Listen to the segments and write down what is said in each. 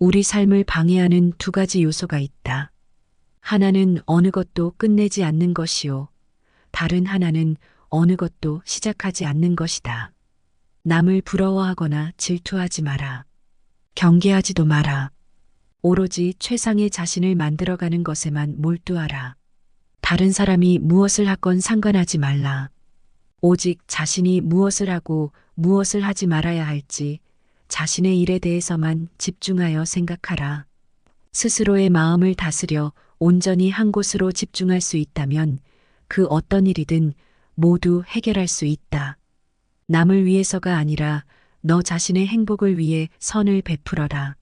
우리 삶을 방해하는 두 가지 요소가 있다. 하나는 어느 것도 끝내지 않는 것이요. 다른 하나는 어느 것도 시작하지 않는 것이다. 남을 부러워하거나 질투하지 마라. 경계하지도 마라. 오로지 최상의 자신을 만들어가는 것에만 몰두하라. 다른 사람이 무엇을 하건 상관하지 말라. 오직 자신이 무엇을 하고 무엇을 하지 말아야 할지 자신의 일에 대해서만 집중하여 생각하라. 스스로의 마음을 다스려 온전히 한 곳으로 집중할 수 있다면 그 어떤 일이든 모두 해결할 수 있다. 남을 위해서가 아니라 너 자신의 행복을 위해 선을 베풀어라.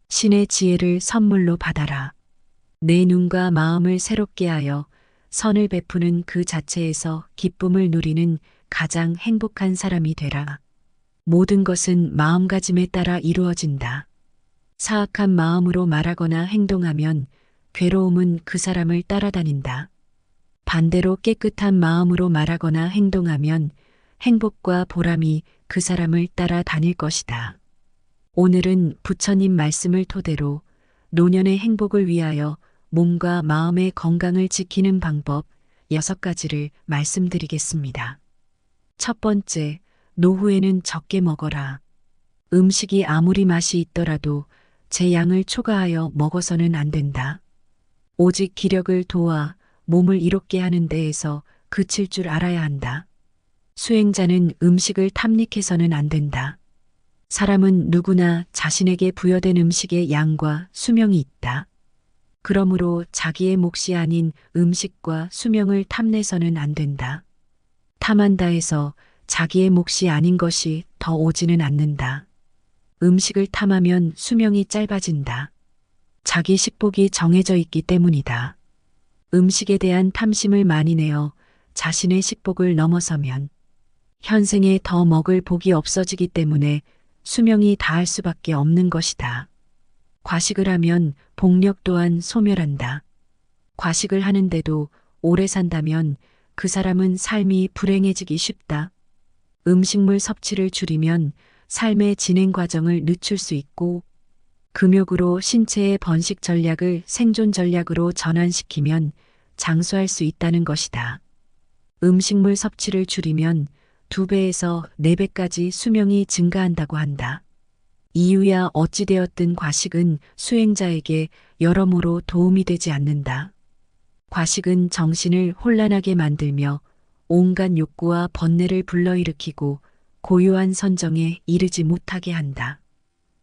신의 지혜를 선물로 받아라. 내 눈과 마음을 새롭게 하여 선을 베푸는 그 자체에서 기쁨을 누리는 가장 행복한 사람이 되라. 모든 것은 마음가짐에 따라 이루어진다. 사악한 마음으로 말하거나 행동하면 괴로움은 그 사람을 따라다닌다. 반대로 깨끗한 마음으로 말하거나 행동하면 행복과 보람이 그 사람을 따라다닐 것이다. 오늘은 부처님 말씀을 토대로 노년의 행복을 위하여 몸과 마음의 건강을 지키는 방법 6가지를 말씀드리겠습니다. 첫 번째, 노후에는 적게 먹어라. 음식이 아무리 맛이 있더라도 제 양을 초과하여 먹어서는 안 된다. 오직 기력을 도와 몸을 이롭게 하는 데에서 그칠 줄 알아야 한다. 수행자는 음식을 탐닉해서는 안 된다. 사람은 누구나 자신에게 부여된 음식의 양과 수명이 있다. 그러므로 자기의 몫이 아닌 음식과 수명을 탐내서는 안 된다. 탐한다 해서 자기의 몫이 아닌 것이 더 오지는 않는다. 음식을 탐하면 수명이 짧아진다. 자기 식복이 정해져 있기 때문이다. 음식에 대한 탐심을 많이 내어 자신의 식복을 넘어서면 현생에 더 먹을 복이 없어지기 때문에 수명이 다할 수밖에 없는 것이다. 과식을 하면 복력 또한 소멸한다. 과식을 하는데도 오래 산다면 그 사람은 삶이 불행해지기 쉽다. 음식물 섭취를 줄이면 삶의 진행 과정을 늦출 수 있고 금욕으로 신체의 번식 전략을 생존 전략으로 전환시키면 장수할 수 있다는 것이다. 음식물 섭취를 줄이면 2배에서 4배까지 수명이 증가한다고 한다. 이유야 어찌되었든 과식은 수행자에게 여러모로 도움이 되지 않는다. 과식은 정신을 혼란하게 만들며 온갖 욕구와 번뇌를 불러일으키고 고요한 선정에 이르지 못하게 한다.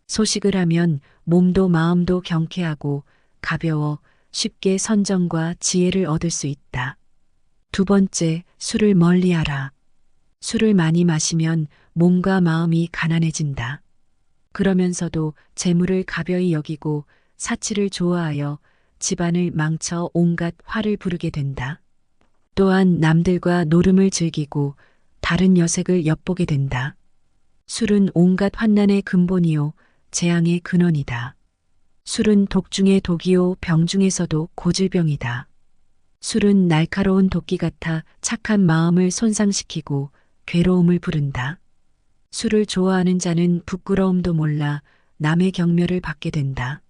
소식을 하면 몸도 마음도 경쾌하고 가벼워 쉽게 선정과 지혜를 얻을 수 있다. 두 번째, 술을 멀리하라. 술을 많이 마시면 몸과 마음이 가난해진다. 그러면서도 재물을 가벼이 여기고 사치를 좋아하여 집안을 망쳐 온갖 화를 부르게 된다. 또한 남들과 노름을 즐기고 다른 여색을 엿보게 된다. 술은 온갖 환난의 근본이요 재앙의 근원이다. 술은 독 중에 독이요 병 중에서도 고질병이다. 술은 날카로운 도끼 같아 착한 마음을 손상시키고 괴로움을 부른다. 술을 좋아하는 자는 부끄러움도 몰라 남의 경멸을 받게 된다.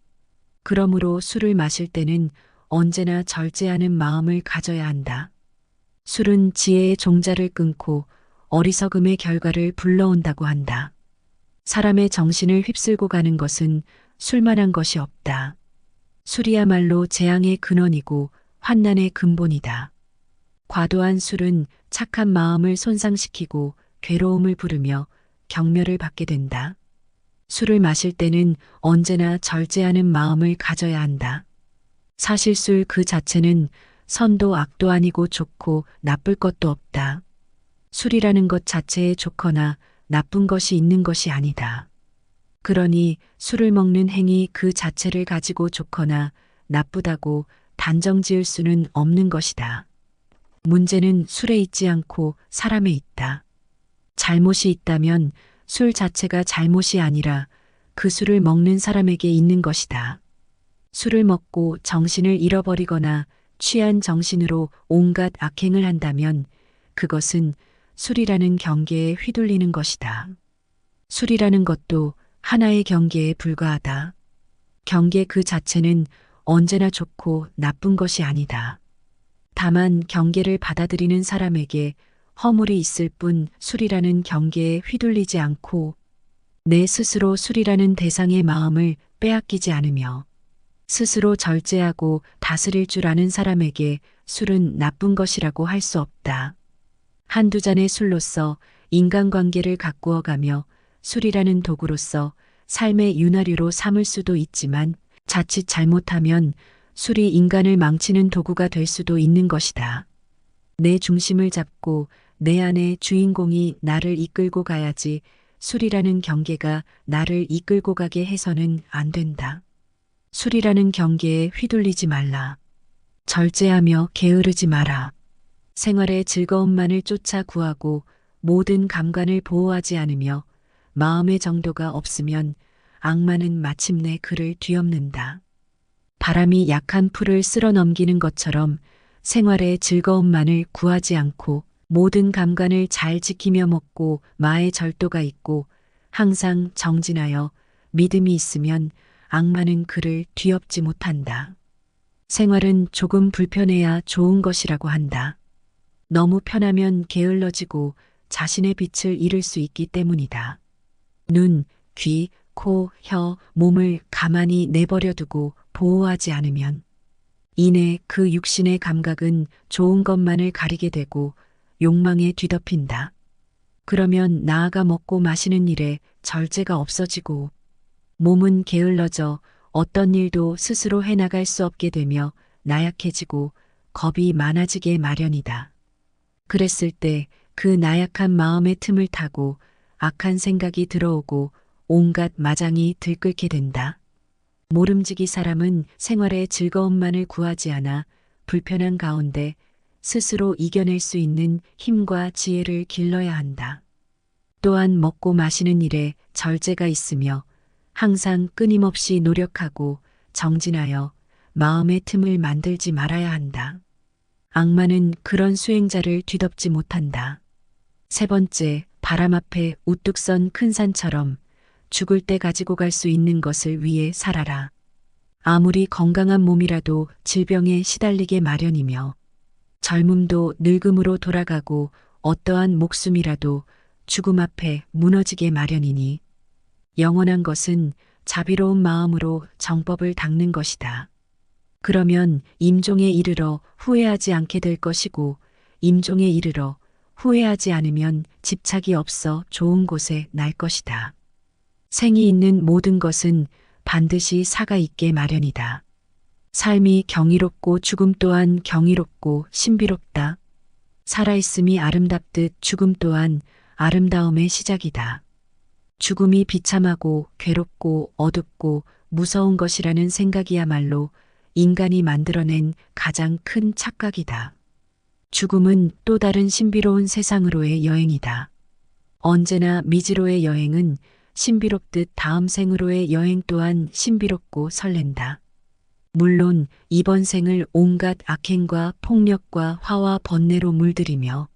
그러므로 술을 마실 때는 언제나 절제하는 마음을 가져야 한다. 술은 지혜의 종자를 끊고 어리석음의 결과를 불러온다고 한다. 사람의 정신을 휩쓸고 가는 것은 술만한 것이 없다. 술이야말로 재앙의 근원이고 환난의 근본이다. 과도한 술은 착한 마음을 손상시키고 괴로움을 부르며 경멸을 받게 된다. 술을 마실 때는 언제나 절제하는 마음을 가져야 한다. 사실 술 그 자체는 선도 악도 아니고 좋고 나쁠 것도 없다. 술이라는 것 자체에 좋거나 나쁜 것이 있는 것이 아니다. 그러니 술을 먹는 행위 그 자체를 가지고 좋거나 나쁘다고 단정 지을 수는 없는 것이다. 문제는 술에 있지 않고 사람에 있다. 잘못이 있다면 술 자체가 잘못이 아니라 그 술을 먹는 사람에게 있는 것이다. 술을 먹고 정신을 잃어버리거나 취한 정신으로 온갖 악행을 한다면 그것은 술이라는 경계에 휘둘리는 것이다. 술이라는 것도 하나의 경계에 불과하다. 경계 그 자체는 언제나 좋고 나쁜 것이 아니다. 다만 경계를 받아들이는 사람에게 허물이 있을 뿐 술이라는 경계에 휘둘리지 않고 내 스스로 술이라는 대상의 마음을 빼앗기지 않으며 스스로 절제하고 다스릴 줄 아는 사람에게 술은 나쁜 것이라고 할 수 없다. 한두 잔의 술로서 인간관계를 가꾸어가며 술이라는 도구로서 삶의 윤활유로 삼을 수도 있지만 자칫 잘못하면 술이 인간을 망치는 도구가 될 수도 있는 것이다. 내 중심을 잡고 내 안의 주인공이 나를 이끌고 가야지 술이라는 경계가 나를 이끌고 가게 해서는 안 된다. 술이라는 경계에 휘둘리지 말라. 절제하며 게으르지 마라. 생활의 즐거움만을 쫓아 구하고 모든 감관을 보호하지 않으며 마음의 정도가 없으면 악마는 마침내 그를 뒤엎는다. 바람이 약한 풀을 쓸어 넘기는 것처럼 생활의 즐거움만을 구하지 않고 모든 감관을 잘 지키며 먹고 마의 절도가 있고 항상 정진하여 믿음이 있으면 악마는 그를 뒤엎지 못한다. 생활은 조금 불편해야 좋은 것이라고 한다. 너무 편하면 게을러지고 자신의 빛을 잃을 수 있기 때문이다. 눈, 귀, 코, 혀, 몸을 가만히 내버려 두고 보호하지 않으면 이내 그 육신의 감각은 좋은 것만을 가리게 되고 욕망에 뒤덮인다. 그러면 나아가 먹고 마시는 일에 절제가 없어지고 몸은 게을러져 어떤 일도 스스로 해나갈 수 없게 되며 나약해지고 겁이 많아지게 마련이다. 그랬을 때 그 나약한 마음의 틈을 타고 악한 생각이 들어오고 온갖 마장이 들끓게 된다. 모름지기 사람은 생활의 즐거움만을 구하지 않아 불편한 가운데 스스로 이겨낼 수 있는 힘과 지혜를 길러야 한다. 또한 먹고 마시는 일에 절제가 있으며 항상 끊임없이 노력하고 정진하여 마음의 틈을 만들지 말아야 한다. 악마는 그런 수행자를 뒤덮지 못한다. 세 번째, 바람 앞에 우뚝 선 큰 산처럼 죽을 때 가지고 갈 수 있는 것을 위해 살아라. 아무리 건강한 몸이라도 질병에 시달리게 마련이며 젊음도 늙음으로 돌아가고 어떠한 목숨이라도 죽음 앞에 무너지게 마련이니 영원한 것은 자비로운 마음으로 정법을 닦는 것이다. 그러면 임종에 이르러 후회하지 않게 될 것이고 임종에 이르러 후회하지 않으면 집착이 없어 좋은 곳에 날 것이다. 생이 있는 모든 것은 반드시 사가 있게 마련이다. 삶이 경이롭고 죽음 또한 경이롭고 신비롭다. 살아있음이 아름답듯 죽음 또한 아름다움의 시작이다. 죽음이 비참하고 괴롭고 어둡고 무서운 것이라는 생각이야말로 인간이 만들어낸 가장 큰 착각이다. 죽음은 또 다른 신비로운 세상으로의 여행이다. 언제나 미지로의 여행은 신비롭듯 다음 생으로의 여행 또한 신비롭고 설렌다. 물론 이번 생을 온갖 악행과 폭력과 화와 번뇌로 물들이며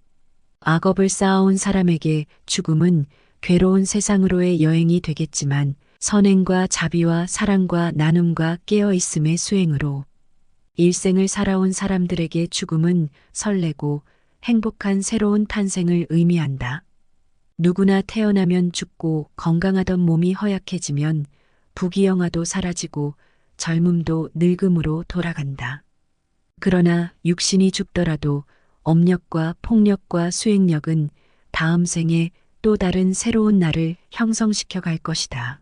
악업을 쌓아온 사람에게 죽음은 괴로운 세상으로의 여행이 되겠지만 선행과 자비와 사랑과 나눔과 깨어있음의 수행으로 일생을 살아온 사람들에게 죽음은 설레고 행복한 새로운 탄생을 의미한다. 누구나 태어나면 죽고 건강하던 몸이 허약해지면 부귀영화도 사라지고 젊음도 늙음으로 돌아간다. 그러나 육신이 죽더라도 업력과 폭력과 수행력은 다음 생에 또 다른 새로운 나를 형성시켜 갈 것이다.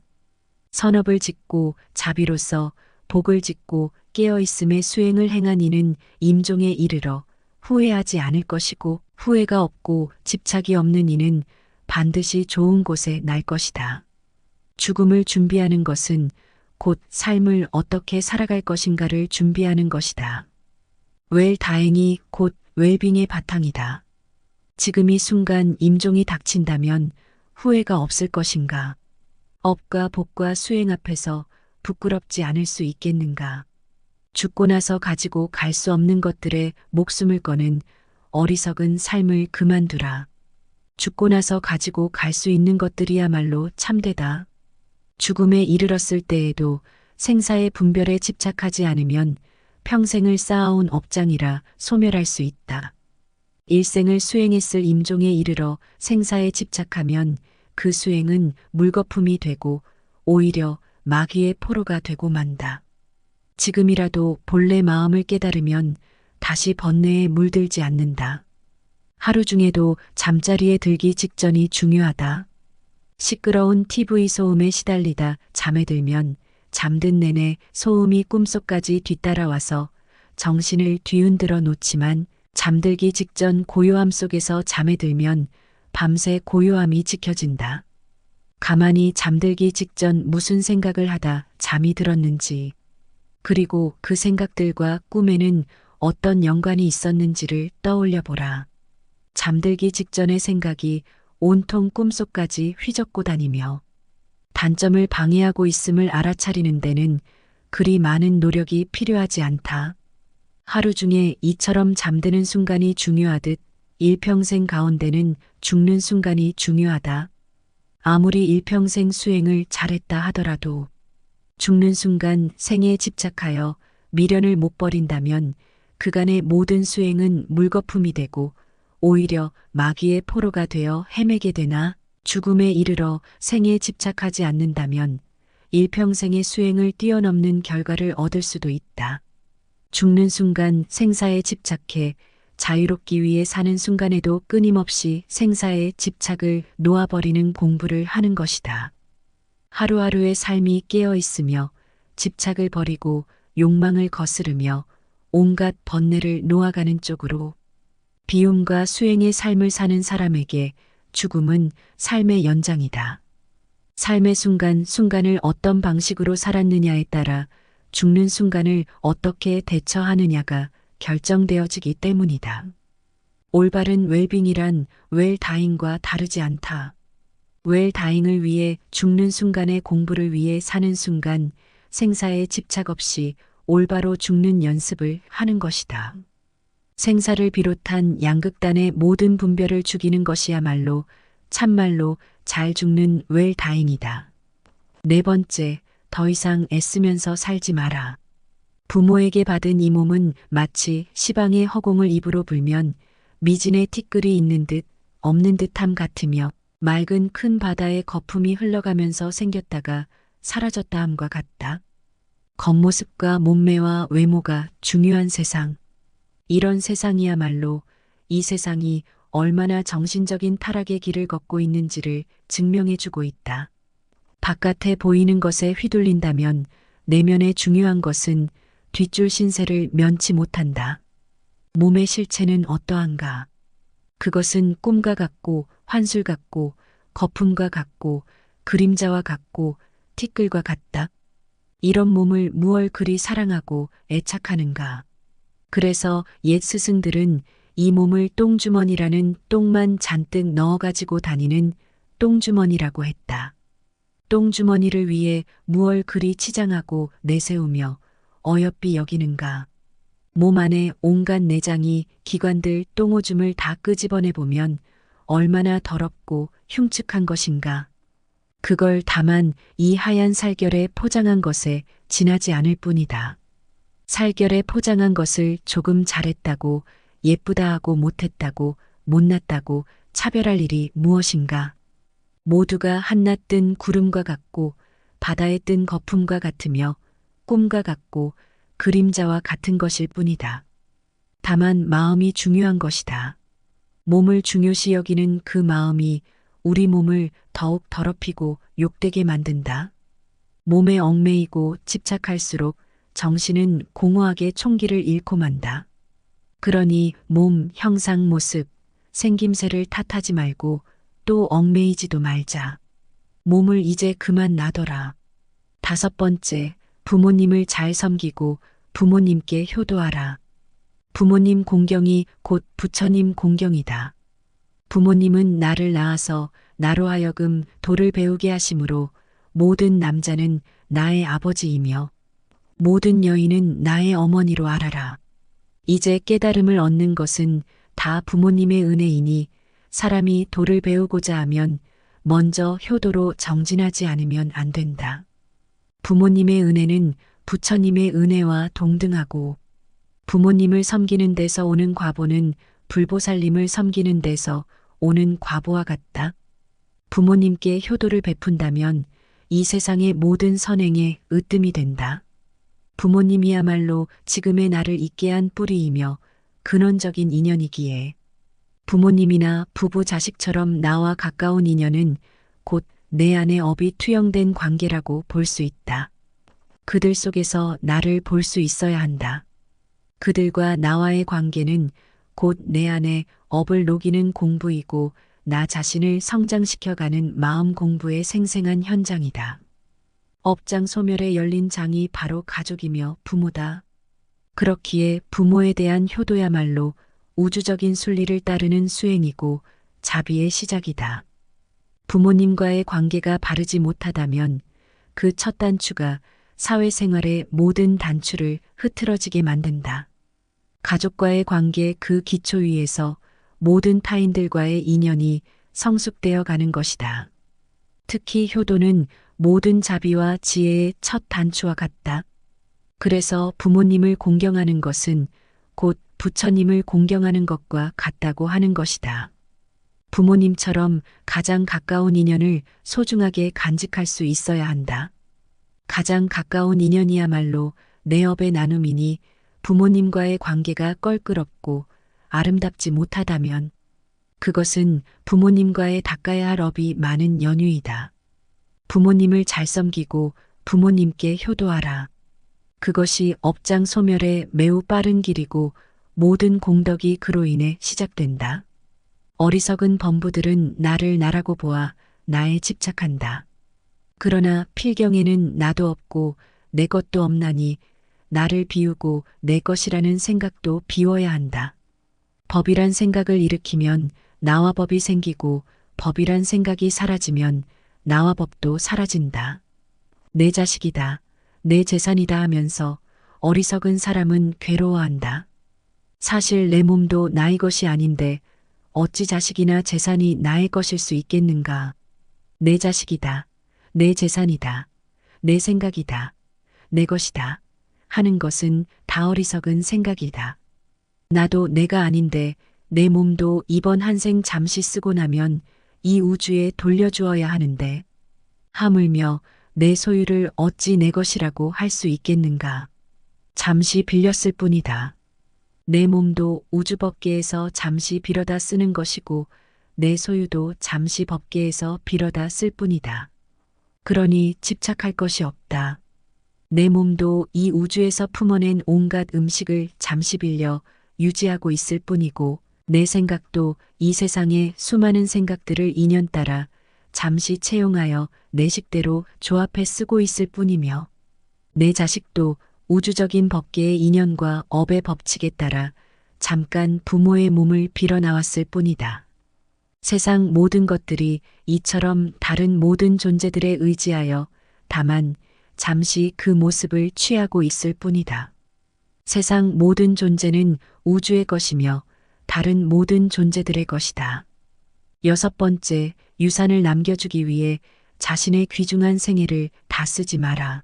선업을 짓고 자비로서 복을 짓고 깨어있음의 수행을 행한 이는 임종에 이르러 후회하지 않을 것이고 후회가 없고 집착이 없는 이는 반드시 좋은 곳에 날 것이다. 죽음을 준비하는 것은 곧 삶을 어떻게 살아갈 것인가를 준비하는 것이다. 웰다행이 곧 웰빙의 바탕이다. 지금 이 순간 임종이 닥친다면 후회가 없을 것인가? 업과 복과 수행 앞에서 부끄럽지 않을 수 있겠는가? 죽고 나서 가지고 갈 수 없는 것들에 목숨을 거는 어리석은 삶을 그만두라. 죽고 나서 가지고 갈 수 있는 것들이야말로 참되다. 죽음에 이르렀을 때에도 생사의 분별에 집착하지 않으면 평생을 쌓아온 업장이라 소멸할 수 있다. 일생을 수행했을 임종에 이르러 생사에 집착하면 그 수행은 물거품이 되고 오히려 마귀의 포로가 되고 만다. 지금이라도 본래 마음을 깨달으면 다시 번뇌에 물들지 않는다. 하루 중에도 잠자리에 들기 직전이 중요하다. 시끄러운 TV 소음에 시달리다 잠에 들면 잠든 내내 소음이 꿈속까지 뒤따라와서 정신을 뒤흔들어 놓지만 잠들기 직전 고요함 속에서 잠에 들면 밤새 고요함이 지켜진다. 가만히 잠들기 직전 무슨 생각을 하다 잠이 들었는지, 그리고 그 생각들과 꿈에는 어떤 연관이 있었는지를 떠올려 보라. 잠들기 직전의 생각이 온통 꿈속까지 휘젓고 다니며 단점을 방해하고 있음을 알아차리는 데는 그리 많은 노력이 필요하지 않다. 하루 중에 이처럼 잠드는 순간이 중요하듯 일평생 가운데는 죽는 순간이 중요하다. 아무리 일평생 수행을 잘했다 하더라도 죽는 순간 생에 집착하여 미련을 못 버린다면 그간의 모든 수행은 물거품이 되고 오히려 마귀의 포로가 되어 헤매게 되나, 죽음에 이르러 생에 집착하지 않는다면 일평생의 수행을 뛰어넘는 결과를 얻을 수도 있다. 죽는 순간 생사에 집착해 자유롭기 위해 사는 순간에도 끊임없이 생사에 집착을 놓아버리는 공부를 하는 것이다. 하루하루의 삶이 깨어 있으며 집착을 버리고 욕망을 거스르며 온갖 번뇌를 놓아가는 쪽으로 비움과 수행의 삶을 사는 사람에게 죽음은 삶의 연장이다. 삶의 순간순간을 어떤 방식으로 살았느냐에 따라 죽는 순간을 어떻게 대처하느냐가 결정되어지기 때문이다. 올바른 웰빙이란 웰다잉과 다르지 않다. 웰다잉을 위해 죽는 순간의 공부를 위해 사는 순간 생사에 집착 없이 올바로 죽는 연습을 하는 것이다. 생사를 비롯한 양극단의 모든 분별을 죽이는 것이야말로 참말로 잘 죽는 웰다잉이다. 네 번째, 더 이상 애쓰면서 살지 마라. 부모에게 받은 이 몸은 마치 시방의 허공을 입으로 불면 미진의 티끌이 있는 듯 없는 듯함 같으며 맑은 큰 바다의 거품이 흘러가면서 생겼다가 사라졌다 함과 같다. 겉모습과 몸매와 외모가 중요한 세상. 이런 세상이야말로 이 세상이 얼마나 정신적인 타락의 길을 걷고 있는지를 증명해주고 있다. 바깥에 보이는 것에 휘둘린다면 내면에 중요한 것은 뒷줄 신세를 면치 못한다. 몸의 실체는 어떠한가? 그것은 꿈과 같고 환술 같고 거품과 같고 그림자와 같고 티끌과 같다. 이런 몸을 무얼 그리 사랑하고 애착하는가? 그래서 옛 스승들은 이 몸을 똥주머니라는 똥만 잔뜩 넣어가지고 다니는 똥주머니라고 했다. 똥주머니를 위해 무얼 그리 치장하고 내세우며 어여삐 여기는가. 몸 안에 온갖 내장이 기관들 똥오줌을 다 끄집어내 보면 얼마나 더럽고 흉측한 것인가. 그걸 다만 이 하얀 살결에 포장한 것에 지나지 않을 뿐이다. 살결에 포장한 것을 조금 잘했다고, 예쁘다 하고 못했다고, 못났다고 차별할 일이 무엇인가. 모두가 한낮 뜬 구름과 같고 바다에 뜬 거품과 같으며 꿈과 같고 그림자와 같은 것일 뿐이다. 다만 마음이 중요한 것이다. 몸을 중요시 여기는 그 마음이 우리 몸을 더욱 더럽히고 욕되게 만든다. 몸에 얽매이고 집착할수록 정신은 공허하게 총기를 잃고 만다. 그러니 몸, 형상, 모습, 생김새를 탓하지 말고 또 얽매이지도 말자. 몸을 이제 그만 놔둬라. 다섯 번째, 부모님을 잘 섬기고 부모님께 효도하라. 부모님 공경이 곧 부처님 공경이다. 부모님은 나를 낳아서 나로 하여금 도를 배우게 하심으로 모든 남자는 나의 아버지이며 모든 여인은 나의 어머니로 알아라. 이제 깨달음을 얻는 것은 다 부모님의 은혜이니 사람이 도를 배우고자 하면 먼저 효도로 정진하지 않으면 안 된다. 부모님의 은혜는 부처님의 은혜와 동등하고 부모님을 섬기는 데서 오는 과보는 불보살님을 섬기는 데서 오는 과보와 같다. 부모님께 효도를 베푼다면 이 세상의 모든 선행에 으뜸이 된다. 부모님이야말로 지금의 나를 있게 한 뿌리이며 근원적인 인연이기에 부모님이나 부부 자식처럼 나와 가까운 인연은 곧 내 안에 업이 투영된 관계라고 볼 수 있다. 그들 속에서 나를 볼 수 있어야 한다. 그들과 나와의 관계는 곧 내 안에 업을 녹이는 공부이고 나 자신을 성장시켜가는 마음 공부의 생생한 현장이다. 업장 소멸에 열린 장이 바로 가족이며 부모다. 그렇기에 부모에 대한 효도야말로 우주적인 순리를 따르는 수행이고 자비의 시작이다. 부모님과의 관계가 바르지 못하다면 그 첫 단추가 사회생활의 모든 단추를 흐트러지게 만든다. 가족과의 관계 그 기초 위에서 모든 타인들과의 인연이 성숙되어 가는 것이다. 특히 효도는 모든 자비와 지혜의 첫 단추와 같다. 그래서 부모님을 공경하는 것은 곧 부처님을 공경하는 것과 같다고 하는 것이다. 부모님처럼 가장 가까운 인연을 소중하게 간직할 수 있어야 한다. 가장 가까운 인연이야말로 내 업의 나눔이니 부모님과의 관계가 껄끄럽고 아름답지 못하다면 그것은 부모님과의 닦아야 할 업이 많은 연유이다. 부모님을 잘 섬기고 부모님께 효도하라. 그것이 업장 소멸의 매우 빠른 길이고 모든 공덕이 그로 인해 시작된다. 어리석은 범부들은 나를 나라고 보아 나에 집착한다. 그러나 필경에는 나도 없고 내 것도 없나니 나를 비우고 내 것이라는 생각도 비워야 한다. 법이란 생각을 일으키면 나와 법이 생기고 법이란 생각이 사라지면 나와 법도 사라진다. 내 자식이다, 내 재산이다 하면서 어리석은 사람은 괴로워한다. 사실 내 몸도 나의 것이 아닌데 어찌 자식이나 재산이 나의 것일 수 있겠는가. 내 자식이다, 내 재산이다, 내 생각이다, 내 것이다 하는 것은 다 어리석은 생각이다. 나도 내가 아닌데 내 몸도 이번 한 생 잠시 쓰고 나면 이 우주에 돌려주어야 하는데 하물며 내 소유를 어찌 내 것이라고 할 수 있겠는가. 잠시 빌렸을 뿐이다. 내 몸도 우주법계에서 잠시 빌어다 쓰는 것이고 내 소유도 잠시 법계에서 빌어다 쓸 뿐이다. 그러니 집착할 것이 없다. 내 몸도 이 우주에서 품어낸 온갖 음식을 잠시 빌려 유지하고 있을 뿐이고 내 생각도 이 세상의 수많은 생각들을 인연 따라 잠시 채용하여 내 식대로 조합해 쓰고 있을 뿐이며 내 자식도 우주적인 법계의 인연과 업의 법칙에 따라 잠깐 부모의 몸을 빌어 나왔을 뿐이다. 세상 모든 것들이 이처럼 다른 모든 존재들에 의지하여 다만 잠시 그 모습을 취하고 있을 뿐이다. 세상 모든 존재는 우주의 것이며 다른 모든 존재들의 것이다. 여섯 번째, 유산을 남겨주기 위해 자신의 귀중한 생애를 다 쓰지 마라.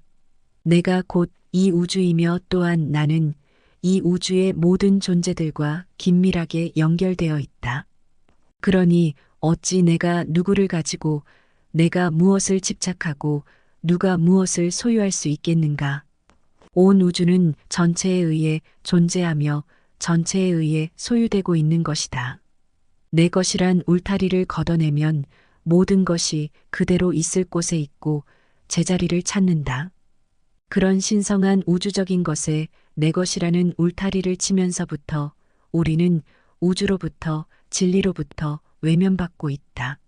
내가 곧 이 우주이며 또한 나는 이 우주의 모든 존재들과 긴밀하게 연결되어 있다. 그러니 어찌 내가 누구를 가지고 내가 무엇을 집착하고 누가 무엇을 소유할 수 있겠는가. 온 우주는 전체에 의해 존재하며 전체에 의해 소유되고 있는 것이다. 내 것이란 울타리를 걷어내면 모든 것이 그대로 있을 곳에 있고 제자리를 찾는다. 그런 신성한 우주적인 것에 내 것이라는 울타리를 치면서부터 우리는 우주로부터 진리로부터 외면받고 있다.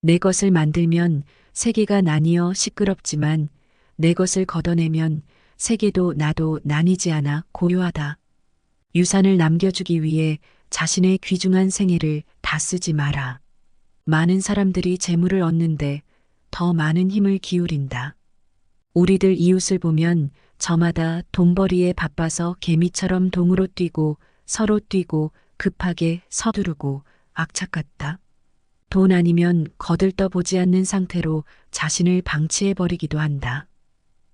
내 것을 만들면 세계가 나뉘어 시끄럽지만 내 것을 걷어내면 세계도 나도 나뉘지 않아 고요하다. 유산을 남겨주기 위해 자신의 귀중한 생애를 다 쓰지 마라. 많은 사람들이 재물을 얻는데 더 많은 힘을 기울인다. 우리들 이웃을 보면 저마다 돈벌이에 바빠서 개미처럼 동으로 뛰고 서로 뛰고 급하게 서두르고 악착 같다. 돈 아니면 거들떠 보지 않는 상태로 자신을 방치해버리기도 한다.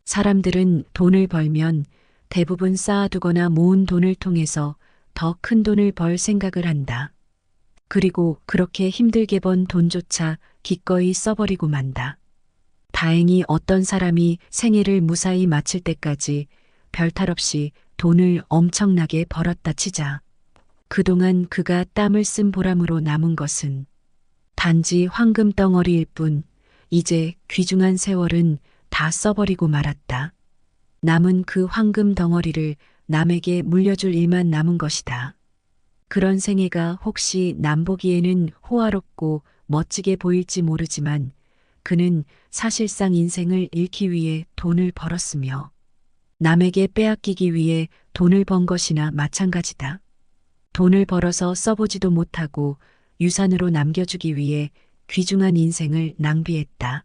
사람들은 돈을 벌면 대부분 쌓아두거나 모은 돈을 통해서 더 큰 돈을 벌 생각을 한다. 그리고 그렇게 힘들게 번 돈조차 기꺼이 써버리고 만다. 다행히 어떤 사람이 생애를 무사히 마칠 때까지 별탈 없이 돈을 엄청나게 벌었다 치자. 그동안 그가 땀을 쓴 보람으로 남은 것은 단지 황금 덩어리일 뿐, 이제 귀중한 세월은 다 써버리고 말았다. 남은 그 황금 덩어리를 남에게 물려줄 일만 남은 것이다. 그런 생애가 혹시 남 보기에는 호화롭고 멋지게 보일지 모르지만 그는 사실상 인생을 잃기 위해 돈을 벌었으며 남에게 빼앗기기 위해 돈을 번 것이나 마찬가지다. 돈을 벌어서 써보지도 못하고 유산으로 남겨주기 위해 귀중한 인생을 낭비했다.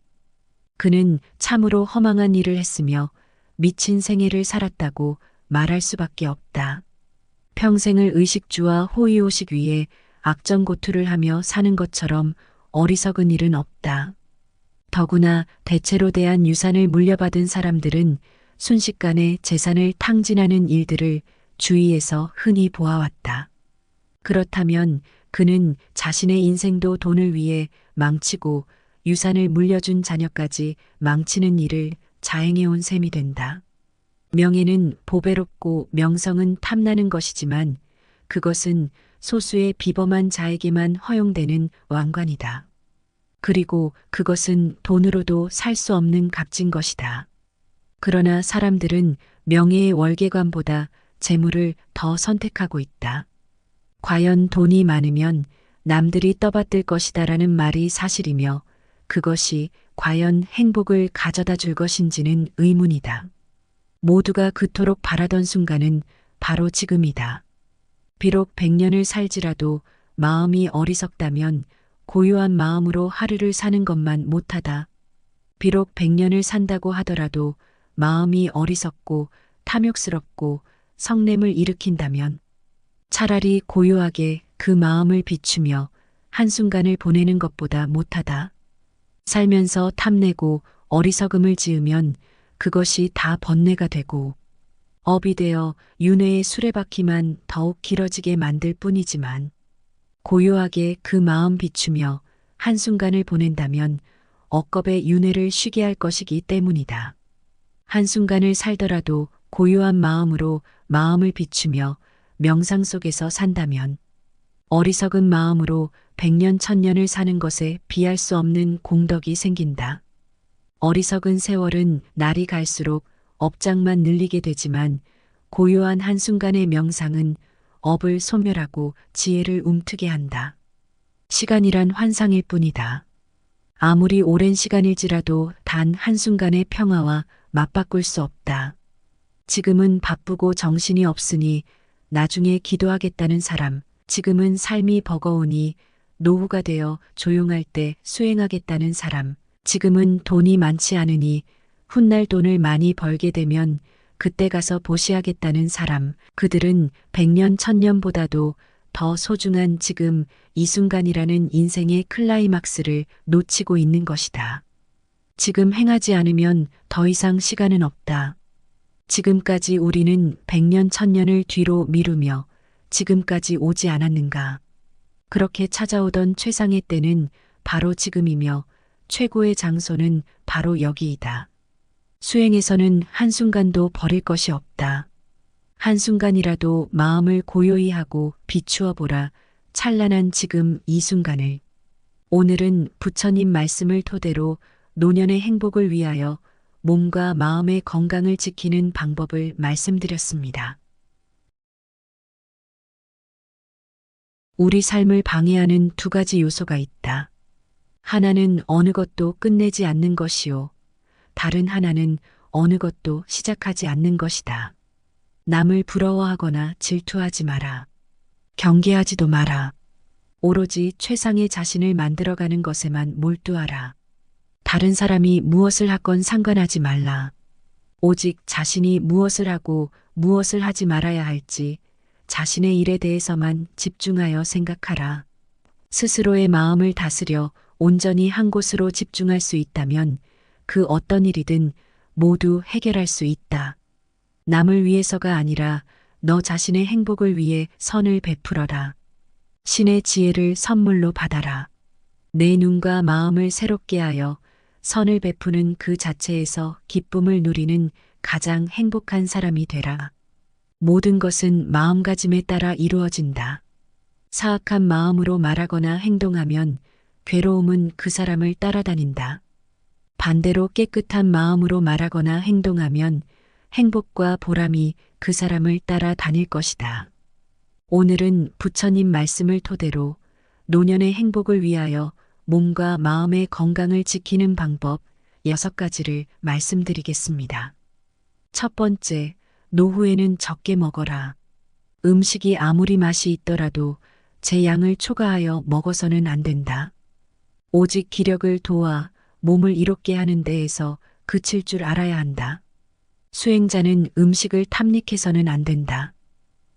그는 참으로 허망한 일을 했으며 미친 생애를 살았다고 말할 수밖에 없다. 평생을 의식주와 호의호식 위에 악전고투를 하며 사는 것처럼 어리석은 일은 없다. 더구나 대체로 대한 유산을 물려받은 사람들은 순식간에 재산을 탕진하는 일들을 주위에서 흔히 보아왔다. 그렇다면 그는 자신의 인생도 돈을 위해 망치고 유산을 물려준 자녀까지 망치는 일을 자행해온 셈이 된다. 명예는 보배롭고 명성은 탐나는 것이지만 그것은 소수의 비범한 자에게만 허용되는 왕관이다. 그리고 그것은 돈으로도 살 수 없는 값진 것이다. 그러나 사람들은 명예의 월계관보다 재물을 더 선택하고 있다. 과연 돈이 많으면 남들이 떠받들 것이다라는 말이 사실이며 그것이 과연 행복을 가져다 줄 것인지는 의문이다. 모두가 그토록 바라던 순간은 바로 지금이다. 비록 100년을 살지라도 마음이 어리석다면 고요한 마음으로 하루를 사는 것만 못하다. 비록 100년을 산다고 하더라도 마음이 어리석고 탐욕스럽고 성냄을 일으킨다면 차라리 고요하게 그 마음을 비추며 한순간을 보내는 것보다 못하다. 살면서 탐내고 어리석음을 지으면 그것이 다 번뇌가 되고 업이 되어 윤회의 수레바퀴만 더욱 길어지게 만들 뿐이지만 고요하게 그 마음 비추며 한순간을 보낸다면 억겁의 윤회를 쉬게 할 것이기 때문이다. 한순간을 살더라도 고요한 마음으로 마음을 비추며 명상 속에서 산다면 어리석은 마음으로 100년 1000년을 사는 것에 비할 수 없는 공덕이 생긴다. 어리석은 세월은 날이 갈수록 업장만 늘리게 되지만 고요한 한순간의 명상은 업을 소멸하고 지혜를 움트게 한다. 시간이란 환상일 뿐이다. 아무리 오랜 시간일지라도 단 한순간의 평화와 맞바꿀 수 없다. 지금은 바쁘고 정신이 없으니 나중에 기도하겠다는 사람, 지금은 삶이 버거우니 노후가 되어 조용할 때 수행하겠다는 사람, 지금은 돈이 많지 않으니 훗날 돈을 많이 벌게 되면 그때 가서 보시하겠다는 사람, 그들은 100년 1000년보다도 더 소중한 지금 이 순간이라는 인생의 클라이막스를 놓치고 있는 것이다. 지금 행하지 않으면 더 이상 시간은 없다. 지금까지 우리는 100년 1000년을 뒤로 미루며 지금까지 오지 않았는가. 그렇게 찾아오던 최상의 때는 바로 지금이며 최고의 장소는 바로 여기이다. 수행에서는 한순간도 버릴 것이 없다. 한순간이라도 마음을 고요히 하고 비추어 보라. 찬란한 지금 이 순간을. 오늘은 부처님 말씀을 토대로 노년의 행복을 위하여 몸과 마음의 건강을 지키는 방법을 말씀드렸습니다. 우리 삶을 방해하는 두 가지 요소가 있다. 하나는 어느 것도 끝내지 않는 것이요. 다른 하나는 어느 것도 시작하지 않는 것이다. 남을 부러워하거나 질투하지 마라. 경계하지도 마라. 오로지 최상의 자신을 만들어가는 것에만 몰두하라. 다른 사람이 무엇을 하건 상관하지 말라. 오직 자신이 무엇을 하고 무엇을 하지 말아야 할지 자신의 일에 대해서만 집중하여 생각하라. 스스로의 마음을 다스려 온전히 한 곳으로 집중할 수 있다면 그 어떤 일이든 모두 해결할 수 있다. 남을 위해서가 아니라 너 자신의 행복을 위해 선을 베풀어라. 신의 지혜를 선물로 받아라. 내 눈과 마음을 새롭게 하여 선을 베푸는 그 자체에서 기쁨을 누리는 가장 행복한 사람이 되라. 모든 것은 마음가짐에 따라 이루어진다. 사악한 마음으로 말하거나 행동하면 괴로움은 그 사람을 따라다닌다. 반대로 깨끗한 마음으로 말하거나 행동하면 행복과 보람이 그 사람을 따라다닐 것이다. 오늘은 부처님 말씀을 토대로 노년의 행복을 위하여 몸과 마음의 건강을 지키는 방법 6가지를 말씀드리겠습니다. 첫 번째, 노후에는 적게 먹어라. 음식이 아무리 맛이 있더라도 제 양을 초과하여 먹어서는 안 된다. 오직 기력을 도와 몸을 이롭게 하는 데에서 그칠 줄 알아야 한다. 수행자는 음식을 탐닉해서는 안 된다.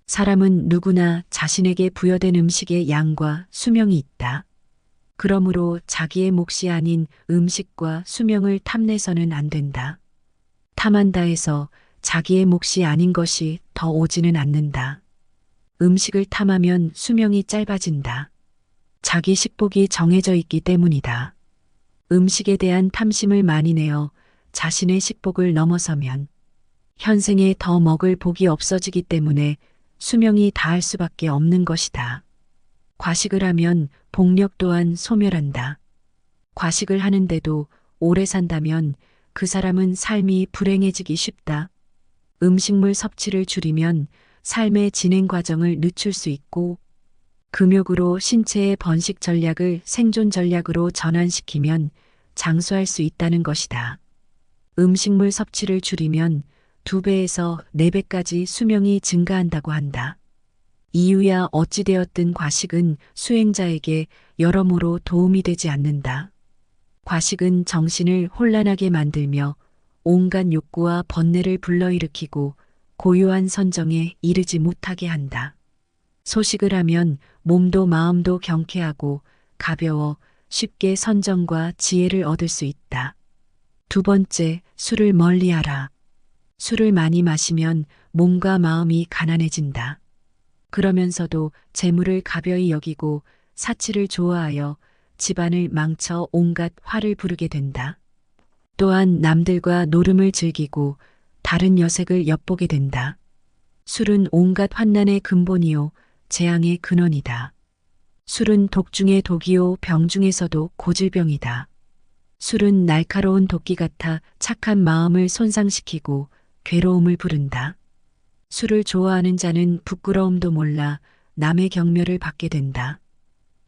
사람은 누구나 자신에게 부여된 음식의 양과 수명이 있다. 그러므로 자기의 몫이 아닌 음식과 수명을 탐내서는 안 된다. 탐한다 해서 자기의 몫이 아닌 것이 더 오지는 않는다. 음식을 탐하면 수명이 짧아진다. 자기 식복이 정해져 있기 때문이다. 음식에 대한 탐심을 많이 내어 자신의 식복을 넘어서면 현생에 더 먹을 복이 없어지기 때문에 수명이 다할 수밖에 없는 것이다. 과식을 하면 복력 또한 소멸한다. 과식을 하는데도 오래 산다면 그 사람은 삶이 불행해지기 쉽다. 음식물 섭취를 줄이면 삶의 진행 과정을 늦출 수 있고 금욕으로 신체의 번식 전략을 생존 전략으로 전환시키면 장수할 수 있다는 것이다. 음식물 섭취를 줄이면 2배에서 4배까지 수명이 증가한다고 한다. 이유야 어찌되었든 과식은 수행자에게 여러모로 도움이 되지 않는다. 과식은 정신을 혼란하게 만들며 온갖 욕구와 번뇌를 불러일으키고 고요한 선정에 이르지 못하게 한다. 소식을 하면 몸도 마음도 경쾌하고 가벼워 쉽게 선정과 지혜를 얻을 수 있다. 두 번째, 술을 멀리하라. 술을 많이 마시면 몸과 마음이 가난해진다. 그러면서도 재물을 가벼이 여기고 사치를 좋아하여 집안을 망쳐 온갖 화를 부르게 된다. 또한 남들과 노름을 즐기고 다른 여색을 엿보게 된다. 술은 온갖 환난의 근본이요 재앙의 근원이다. 술은 독 중에 독이요 병 중에서도 고질병이다. 술은 날카로운 도끼 같아 착한 마음을 손상시키고 괴로움을 부른다. 술을 좋아하는 자는 부끄러움도 몰라 남의 경멸을 받게 된다.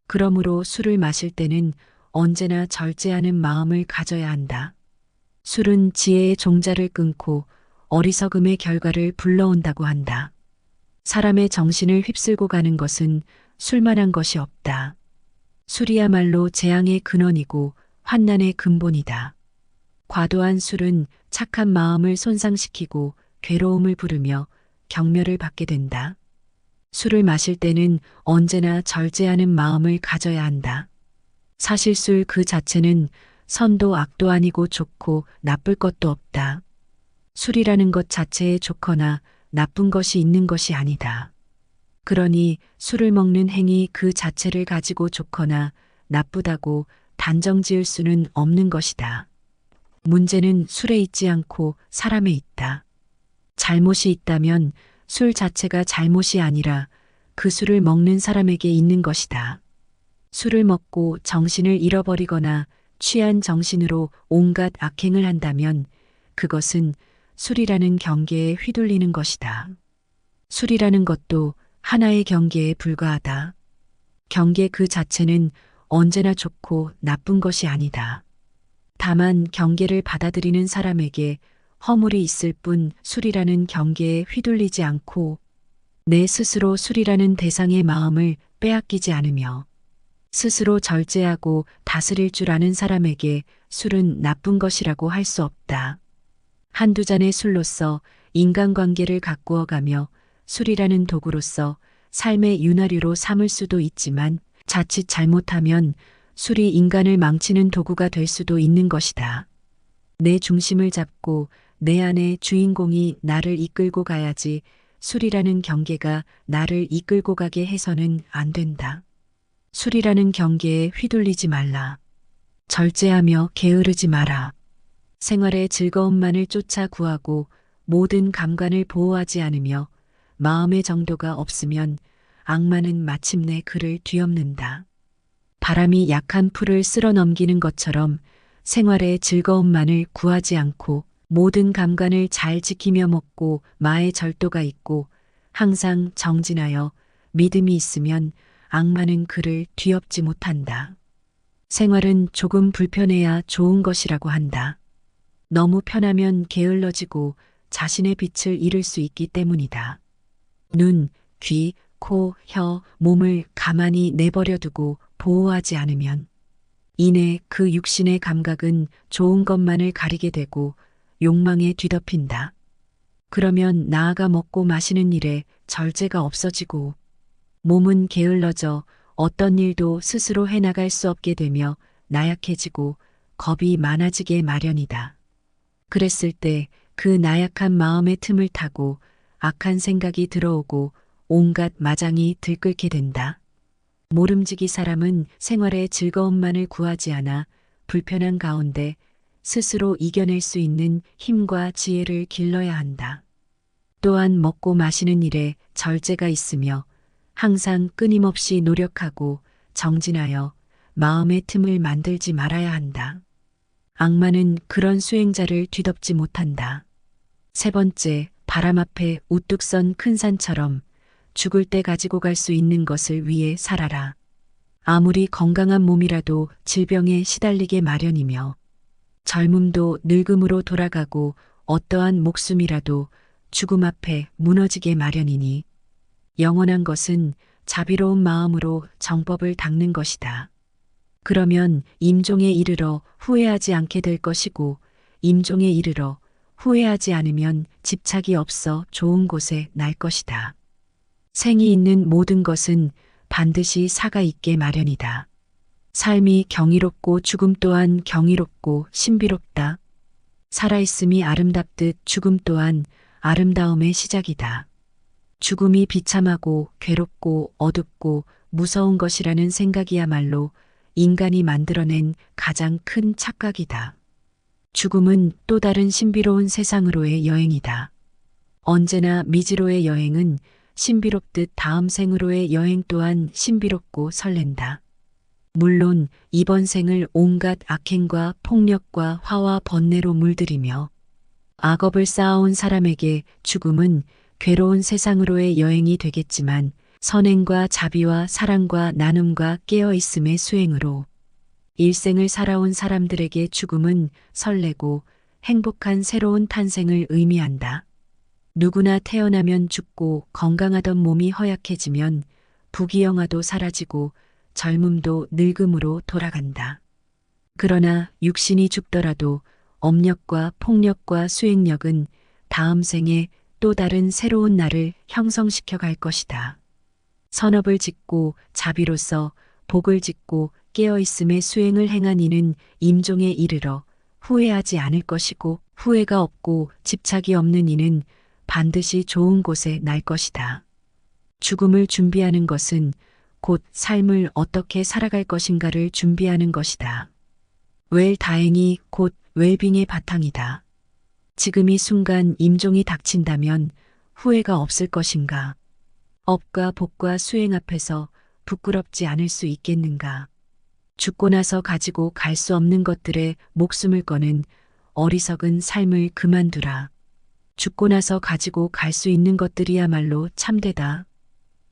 그러므로 술을 마실 때는 언제나 절제하는 마음을 가져야 한다. 술은 지혜의 종자를 끊고 어리석음의 결과를 불러온다고 한다. 사람의 정신을 휩쓸고 가는 것은 술만한 것이 없다. 술이야말로 재앙의 근원이고 환난의 근본이다. 과도한 술은 착한 마음을 손상시키고 괴로움을 부르며 경멸을 받게 된다. 술을 마실 때는 언제나 절제하는 마음을 가져야 한다. 사실 술 그 자체는 선도 악도 아니고 좋고 나쁠 것도 없다. 술이라는 것 자체에 좋거나 나쁜 것이 있는 것이 아니다. 그러니 술을 먹는 행위 그 자체를 가지고 좋거나 나쁘다고 단정 지을 수는 없는 것이다. 문제는 술에 있지 않고 사람에 있다. 잘못이 있다면 술 자체가 잘못이 아니라 그 술을 먹는 사람에게 있는 것이다. 술을 먹고 정신을 잃어버리거나 취한 정신으로 온갖 악행을 한다면 그것은 술이라는 경계에 휘둘리는 것이다. 술이라는 것도 하나의 경계에 불과하다. 경계 그 자체는 언제나 좋고 나쁜 것이 아니다. 다만 경계를 받아들이는 사람에게 허물이 있을 뿐 술이라는 경계에 휘둘리지 않고 내 스스로 술이라는 대상의 마음을 빼앗기지 않으며 스스로 절제하고 다스릴 줄 아는 사람에게 술은 나쁜 것이라고 할 수 없다. 한두 잔의 술로서 인간관계를 가꾸어가며 술이라는 도구로서 삶의 윤활유로 삼을 수도 있지만 자칫 잘못하면 술이 인간을 망치는 도구가 될 수도 있는 것이다. 내 중심을 잡고 내 안의 주인공이 나를 이끌고 가야지 술이라는 경계가 나를 이끌고 가게 해서는 안 된다. 술이라는 경계에 휘둘리지 말라. 절제하며 게으르지 마라. 생활의 즐거움만을 쫓아 구하고 모든 감관을 보호하지 않으며 마음의 정도가 없으면 악마는 마침내 그를 뒤엎는다. 바람이 약한 풀을 쓸어 넘기는 것처럼 생활의 즐거움만을 구하지 않고 모든 감관을 잘 지키며 먹고 마의 절도가 있고 항상 정진하여 믿음이 있으면 악마는 그를 뒤엎지 못한다. 생활은 조금 불편해야 좋은 것이라고 한다. 너무 편하면 게을러지고 자신의 빛을 잃을 수 있기 때문이다. 눈, 귀, 코, 혀, 몸을 가만히 내버려 두고 보호하지 않으면 이내 그 육신의 감각은 좋은 것만을 가리게 되고 욕망에 뒤덮인다. 그러면 나아가 먹고 마시는 일에 절제가 없어지고 몸은 게을러져 어떤 일도 스스로 해나갈 수 없게 되며 나약해지고 겁이 많아지게 마련이다. 그랬을 때 그 나약한 마음의 틈을 타고 악한 생각이 들어오고 온갖 마장이 들끓게 된다. 모름지기 사람은 생활의 즐거움만을 구하지 않아 불편한 가운데 스스로 이겨낼 수 있는 힘과 지혜를 길러야 한다. 또한 먹고 마시는 일에 절제가 있으며 항상 끊임없이 노력하고 정진하여 마음의 틈을 만들지 말아야 한다. 악마는 그런 수행자를 뒤덮지 못한다. 세 번째, 바람 앞에 우뚝 선 큰 산처럼 죽을 때 가지고 갈 수 있는 것을 위해 살아라. 아무리 건강한 몸이라도 질병에 시달리게 마련이며 젊음도 늙음으로 돌아가고 어떠한 목숨이라도 죽음 앞에 무너지게 마련이니 영원한 것은 자비로운 마음으로 정법을 닦는 것이다. 그러면 임종에 이르러 후회하지 않게 될 것이고 임종에 이르러 후회하지 않으면 집착이 없어 좋은 곳에 날 것이다. 생이 있는 모든 것은 반드시 사가 있게 마련이다. 삶이 경이롭고 죽음 또한 경이롭고 신비롭다. 살아있음이 아름답듯 죽음 또한 아름다움의 시작이다. 죽음이 비참하고 괴롭고 어둡고 무서운 것이라는 생각이야말로 인간이 만들어낸 가장 큰 착각이다. 죽음은 또 다른 신비로운 세상으로의 여행이다. 언제나 미지로의 여행은 신비롭듯 다음 생으로의 여행 또한 신비롭고 설렌다. 물론 이번 생을 온갖 악행과 폭력과 화와 번뇌로 물들이며 악업을 쌓아온 사람에게 죽음은 괴로운 세상으로의 여행이 되겠지만 선행과 자비와 사랑과 나눔과 깨어있음의 수행으로 일생을 살아온 사람들에게 죽음은 설레고 행복한 새로운 탄생을 의미한다. 누구나 태어나면 죽고 건강하던 몸이 허약해지면 부귀영화도 사라지고 젊음도 늙음으로 돌아간다. 그러나 육신이 죽더라도 업력과 폭력과 수행력은 다음 생에 또 다른 새로운 나를 형성시켜 갈 것이다. 선업을 짓고 자비로서 복을 짓고 깨어있음의 수행을 행한 이는 임종에 이르러 후회하지 않을 것이고 후회가 없고 집착이 없는 이는 반드시 좋은 곳에 날 것이다. 죽음을 준비하는 것은 곧 삶을 어떻게 살아갈 것인가를 준비하는 것이다. 웰다행이 곧 웰빙의 바탕이다. 지금 이 순간 임종이 닥친다면 후회가 없을 것인가? 업과 복과 수행 앞에서 부끄럽지 않을 수 있겠는가? 죽고 나서 가지고 갈 수 없는 것들에 목숨을 거는 어리석은 삶을 그만두라. 죽고 나서 가지고 갈 수 있는 것들이야말로 참되다.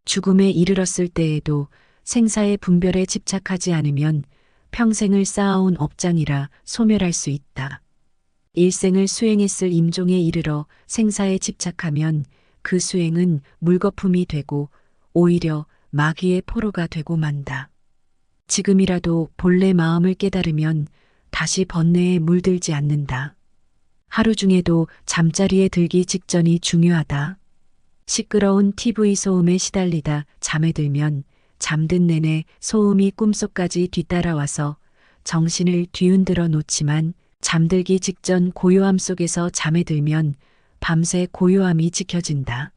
죽음에 이르렀을 때에도 생사의 분별에 집착하지 않으면 평생을 쌓아온 업장이라 소멸할 수 있다. 일생을 수행했을 임종에 이르러 생사에 집착하면 그 수행은 물거품이 되고 오히려 마귀의 포로가 되고 만다. 지금이라도 본래 마음을 깨달으면 다시 번뇌에 물들지 않는다. 하루 중에도 잠자리에 들기 직전이 중요하다. 시끄러운 TV 소음에 시달리다 잠에 들면 잠든 내내 소음이 꿈속까지 뒤따라와서 정신을 뒤흔들어 놓지만 잠들기 직전 고요함 속에서 잠에 들면 밤새 고요함이 지켜진다.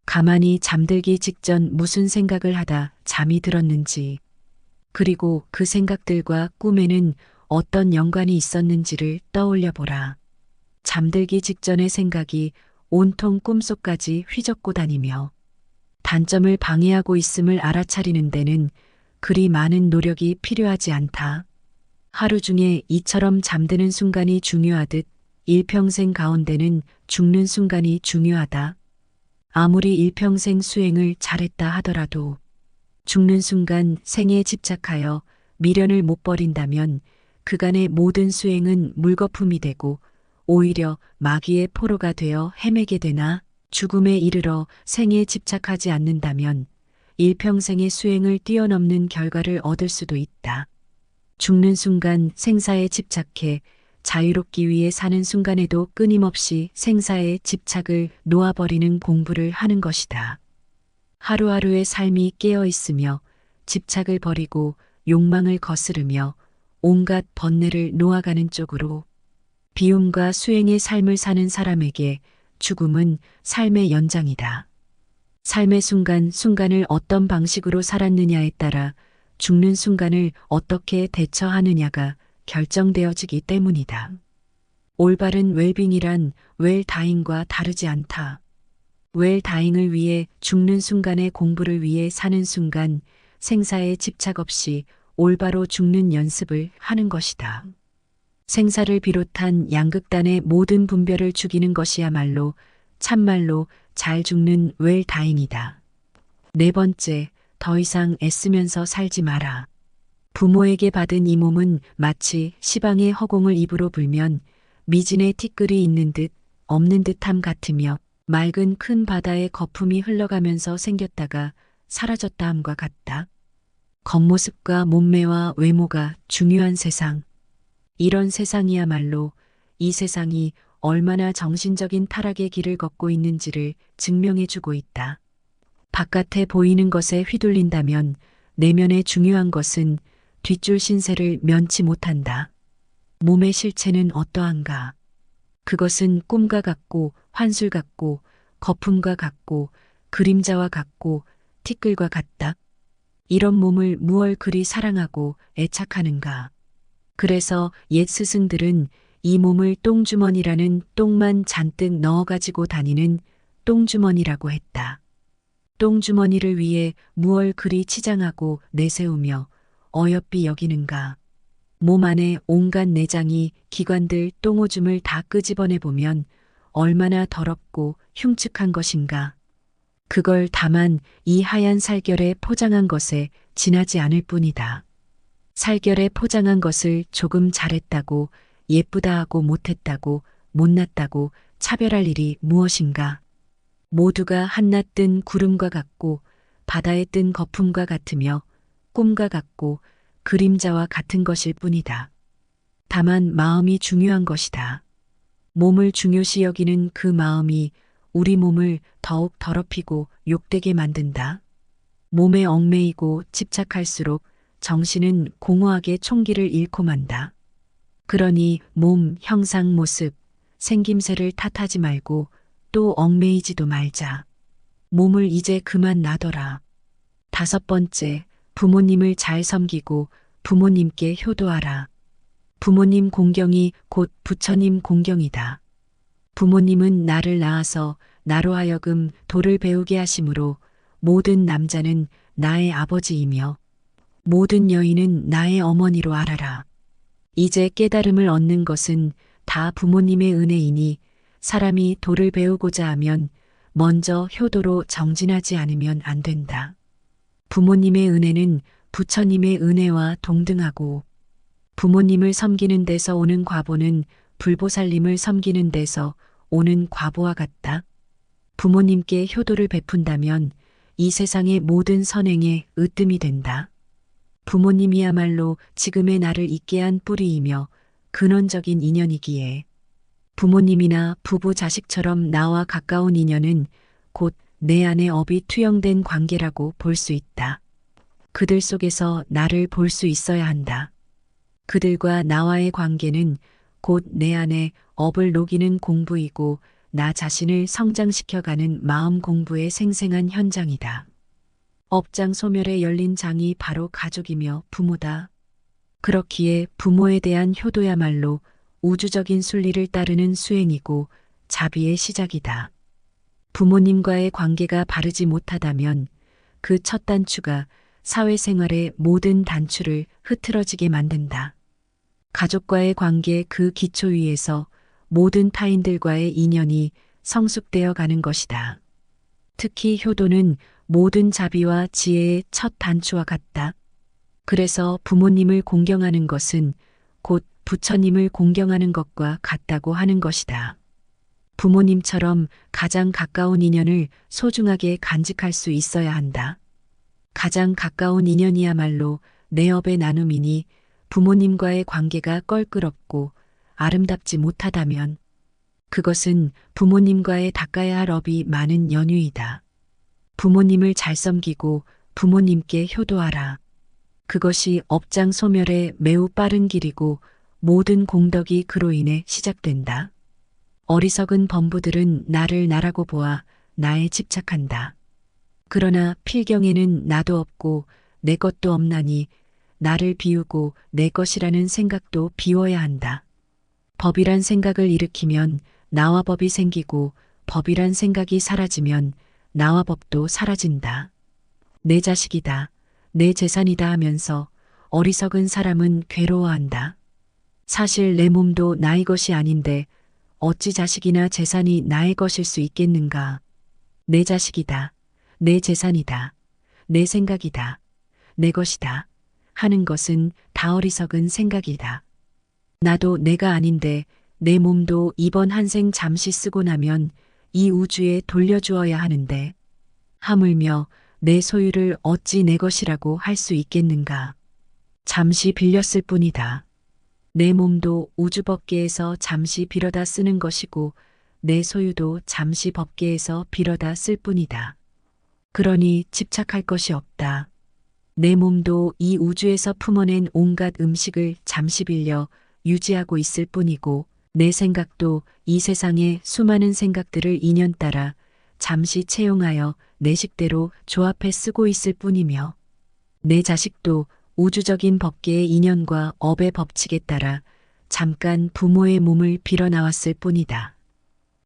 가만히 잠들기 직전 무슨 생각을 하다 잠이 들었는지, 그리고 그 생각들과 꿈에는 어떤 연관이 있었는지를 떠올려 보라. 잠들기 직전의 생각이 온통 꿈속까지 휘젓고 다니며 단점을 방해하고 있음을 알아차리는 데는 그리 많은 노력이 필요하지 않다. 하루 중에 이처럼 잠드는 순간이 중요하듯 일평생 가운데는 죽는 순간이 중요하다. 아무리 일평생 수행을 잘했다 하더라도 죽는 순간 생에 집착하여 미련을 못 버린다면 그간의 모든 수행은 물거품이 되고 오히려 마귀의 포로가 되어 헤매게 되나, 죽음에 이르러 생에 집착하지 않는다면 일평생의 수행을 뛰어넘는 결과를 얻을 수도 있다. 죽는 순간 생사에 집착해 자유롭기 위해 사는 순간에도 끊임없이 생사에 집착을 놓아버리는 공부를 하는 것이다. 하루하루의 삶이 깨어 있으며 집착을 버리고 욕망을 거스르며 온갖 번뇌를 놓아가는 쪽으로 비움과 수행의 삶을 사는 사람에게 죽음은 삶의 연장이다. 삶의 순간순간을 어떤 방식으로 살았느냐에 따라 죽는 순간을 어떻게 대처하느냐가 결정되어지기 때문이다. 올바른 웰빙이란 웰다잉과 다르지 않다. 웰다잉을 위해 죽는 순간의 공부를 위해 사는 순간 생사에 집착 없이 올바로 죽는 연습을 하는 것이다. 생사를 비롯한 양극단의 모든 분별을 죽이는 것이야말로 참말로 잘 죽는 웰다잉이다. 네 번째, 더 이상 애쓰면서 살지 마라. 부모에게 받은 이 몸은 마치 시방의 허공을 입으로 불면 미진의 티끌이 있는 듯 없는 듯함 같으며 맑은 큰 바다의 거품이 흘러가면서 생겼다가 사라졌다 함과 같다. 겉모습과 몸매와 외모가 중요한 세상. 이런 세상이야말로 이 세상이 얼마나 정신적인 타락의 길을 걷고 있는지를 증명해주고 있다. 바깥에 보이는 것에 휘둘린다면 내면의 중요한 것은 뒷줄 신세를 면치 못한다. 몸의 실체는 어떠한가? 그것은 꿈과 같고 환술 같고 거품과 같고 그림자와 같고 티끌과 같다. 이런 몸을 무얼 그리 사랑하고 애착하는가? 그래서 옛 스승들은 이 몸을 똥주머니라는 똥만 잔뜩 넣어가지고 다니는 똥주머니라고 했다. 똥주머니를 위해 무얼 그리 치장하고 내세우며 어여삐 여기는가. 몸 안에 온갖 내장이 기관들 똥오줌을 다 끄집어내 보면 얼마나 더럽고 흉측한 것인가. 그걸 다만 이 하얀 살결에 포장한 것에 지나지 않을 뿐이다. 살결에 포장한 것을 조금 잘했다고 예쁘다 하고 못했다고 못났다고 차별할 일이 무엇인가. 모두가 한낮 뜬 구름과 같고 바다에 뜬 거품과 같으며 꿈과 같고 그림자와 같은 것일 뿐이다. 다만 마음이 중요한 것이다. 몸을 중요시 여기는 그 마음이 우리 몸을 더욱 더럽히고 욕되게 만든다. 몸에 얽매이고 집착할수록 정신은 공허하게 총기를 잃고 만다. 그러니 몸, 형상, 모습, 생김새를 탓하지 말고 또 얽매이지도 말자. 몸을 이제 그만 놔둬라. 다섯 번째, 부모님을 잘 섬기고 부모님께 효도하라. 부모님 공경이 곧 부처님 공경이다. 부모님은 나를 낳아서 나로 하여금 도를 배우게 하심으로 모든 남자는 나의 아버지이며 모든 여인은 나의 어머니로 알아라. 이제 깨달음을 얻는 것은 다 부모님의 은혜이니 사람이 도를 배우고자 하면 먼저 효도로 정진하지 않으면 안 된다. 부모님의 은혜는 부처님의 은혜와 동등하고 부모님을 섬기는 데서 오는 과보는 불보살님을 섬기는 데서 오는 과보와 같다. 부모님께 효도를 베푼다면 이 세상의 모든 선행에 으뜸이 된다. 부모님이야말로 지금의 나를 있게 한 뿌리이며 근원적인 인연이기에 부모님이나 부부 자식처럼 나와 가까운 인연은 곧 내 안에 업이 투영된 관계라고 볼 수 있다. 그들 속에서 나를 볼 수 있어야 한다. 그들과 나와의 관계는 곧 내 안에 업을 녹이는 공부이고 나 자신을 성장시켜가는 마음 공부의 생생한 현장이다. 업장 소멸에 열린 장이 바로 가족이며 부모다. 그렇기에 부모에 대한 효도야말로 우주적인 순리를 따르는 수행이고 자비의 시작이다. 부모님과의 관계가 바르지 못하다면 그 첫 단추가 사회생활의 모든 단추를 흐트러지게 만든다. 가족과의 관계 그 기초 위에서 모든 타인들과의 인연이 성숙되어 가는 것이다. 특히 효도는 모든 자비와 지혜의 첫 단추와 같다. 그래서 부모님을 공경하는 것은 곧 부처님을 공경하는 것과 같다고 하는 것이다. 부모님처럼 가장 가까운 인연을 소중하게 간직할 수 있어야 한다. 가장 가까운 인연이야말로 내 업의 나눔이니 부모님과의 관계가 껄끄럽고 아름답지 못하다면 그것은 부모님과의 닦아야 할 업이 많은 연유이다. 부모님을 잘 섬기고 부모님께 효도하라. 그것이 업장 소멸의 매우 빠른 길이고 모든 공덕이 그로 인해 시작된다. 어리석은 범부들은 나를 나라고 보아 나에 집착한다. 그러나 필경에는 나도 없고 내 것도 없나니 나를 비우고 내 것이라는 생각도 비워야 한다. 법이란 생각을 일으키면 나와 법이 생기고 법이란 생각이 사라지면 나와 법도 사라진다. 내 자식이다. 내 재산이다 하면서 어리석은 사람은 괴로워한다. 사실 내 몸도 나의 것이 아닌데 어찌 자식이나 재산이 나의 것일 수 있겠는가. 내 자식이다. 내 재산이다. 내 생각이다. 내 것이다. 하는 것은 다 어리석은 생각이다. 나도 내가 아닌데 내 몸도 이번 한 생 잠시 쓰고 나면 이 우주에 돌려주어야 하는데 하물며 내 소유를 어찌 내 것이라고 할 수 있겠는가. 잠시 빌렸을 뿐이다. 내 몸도 우주법계에서 잠시 빌어다 쓰는 것이고 내 소유도 잠시 법계에서 빌어다 쓸 뿐이다. 그러니 집착할 것이 없다. 내 몸도 이 우주에서 품어낸 온갖 음식을 잠시 빌려 유지하고 있을 뿐이고 내 생각도 이 세상의 수많은 생각들을 인연 따라 잠시 채용하여 내 식대로 조합해 쓰고 있을 뿐이며 내 자식도 우주적인 법계의 인연과 업의 법칙에 따라 잠깐 부모의 몸을 빌어 나왔을 뿐이다.